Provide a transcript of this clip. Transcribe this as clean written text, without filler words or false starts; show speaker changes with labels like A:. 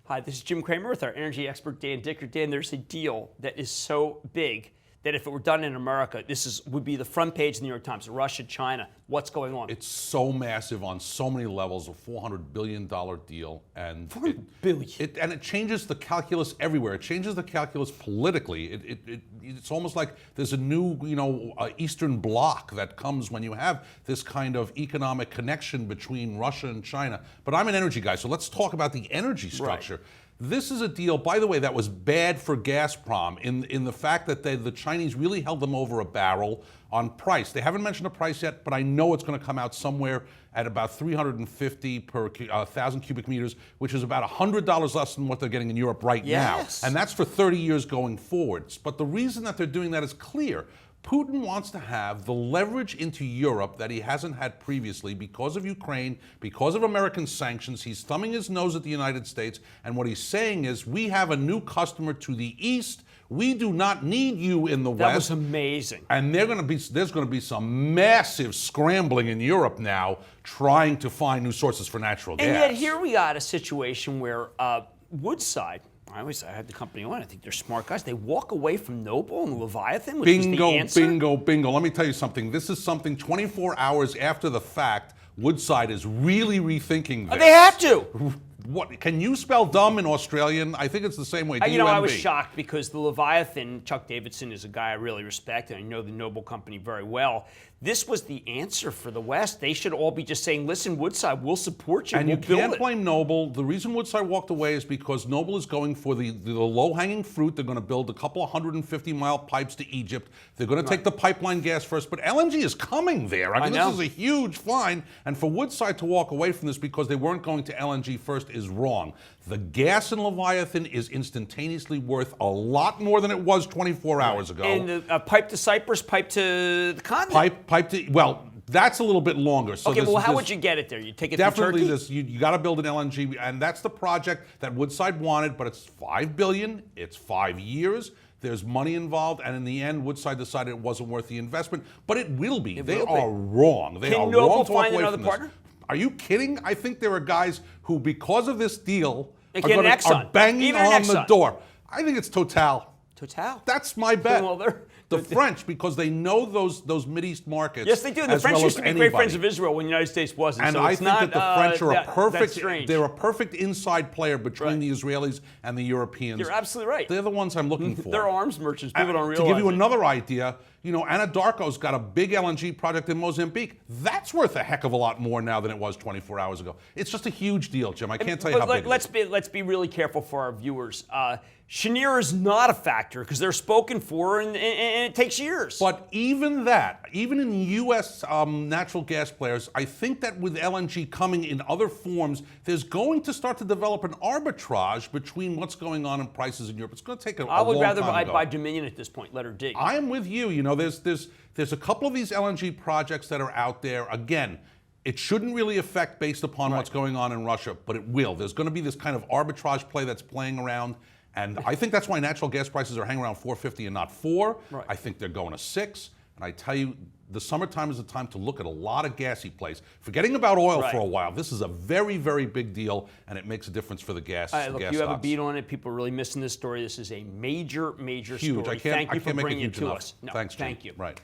A: Hi, this is Jim Cramer with our energy expert Dan Dicker. Dan, there's a deal that is so big that if it were done in America, would be the front page of the New York Times. Russia, China, what's going on?
B: It's so massive on so many levels, a $400 billion deal. And it changes the calculus everywhere. It changes the calculus politically. It's almost like there's a new, Eastern Bloc that comes when you have this kind of economic connection between Russia and China. But I'm an energy guy, so let's talk about the energy structure. Right. This is a deal, by the way, that was bad for Gazprom in the fact that the Chinese really held them over a barrel on price. They haven't mentioned a price yet, but I know it's going to come out somewhere at about $350 per 1,000 cubic meters, which is about $100 less than what they're getting in Europe right now. And that's for 30 years going forwards. But the reason that they're doing that is clear. Putin wants to have the leverage into Europe that he hasn't had previously because of Ukraine, because of American sanctions. He's thumbing his nose at the United States, and what he's saying is, we have a new customer to the east. We do not need you in the West.
A: That was amazing.
B: And there's going to be some massive scrambling in Europe now, trying to find new sources for natural gas.
A: And yet here we got a situation where Woodside, I had the company on. I think they're smart guys. They walk away from Noble and Leviathan, which was the answer.
B: Bingo. Let me tell you something. This is something 24 hours after the fact, Woodside is really rethinking this.
A: They have to.
B: What, can you spell dumb in Australian? I think it's the same way. D-U-M-B.
A: I was shocked because the Leviathan, Chuck Davidson is a guy I really respect, and I know the Noble company very well. This was the answer for the West. They should all be just saying, listen, Woodside, we'll support you.
B: And you can't blame Noble. The reason Woodside walked away is because Noble is going for the low-hanging fruit. They're going to build a couple of 150-mile pipes to Egypt. They're going to take the pipeline gas first. But LNG is coming there. I mean, this is a huge find. And for Woodside to walk away from this because they weren't going to LNG first is wrong. The gas in Leviathan is instantaneously worth a lot more than it was 24 hours ago.
A: And a pipe to Cyprus, pipe to the continent.
B: Well, that's a little bit longer. So
A: okay, well, how would you get it there? You take it to Turkey?
B: You got to build an LNG, and that's the project that Woodside wanted, but it's $5 billion, it's 5 years, there's money involved, and in the end, Woodside decided it wasn't worth the investment, but it will be. They are wrong. They are wrong to walk away from this. Are you kidding? I think there are guys who, because of this deal, are banging on the door. I think it's Total.
A: Total?
B: That's my bet.
A: Well,
B: the French, because they know those Mideast markets.
A: Yes, they do. And the French used to be great friends of Israel when the United States wasn't.
B: And
A: so
B: I think that the French are they're a perfect inside player between the Israelis and the Europeans.
A: You're absolutely right.
B: They're the ones I'm looking for.
A: They're arms merchants. People don't realize.
B: To give you another idea, Anadarko's got a big LNG project in Mozambique. That's worth a heck of a lot more now than it was 24 hours ago. It's just a huge deal, Jim. I can't tell you how big it is.
A: Let's be really careful for our viewers. Cheniere is not a factor because they're spoken for, and it takes years.
B: But even that, even in U.S. Natural gas players, I think that with LNG coming in other forms, there's going to start to develop an arbitrage between what's going on in prices in Europe. It's going to take a long time.
A: I would rather buy Dominion at this point. Let her dig.
B: I am with you. There's a couple of these LNG projects that are out there. Again, it shouldn't really affect based upon what's going on in Russia, but it will. There's going to be this kind of arbitrage play that's playing around. And I think that's why natural gas prices are hanging around $4.50 and not $4.
A: Right.
B: I think they're going to $6. And I tell you, the summertime is the time to look at a lot of gassy plays. Forgetting about oil for a while, this is a very, very big deal, and it makes a difference for the gas.
A: Look, you have a beat on it. People are really missing this story. This is a major, major story.
B: Thank you for
A: bringing it to
B: enough.
A: us.
B: Thanks, Jim.
A: Thank you.
B: Right.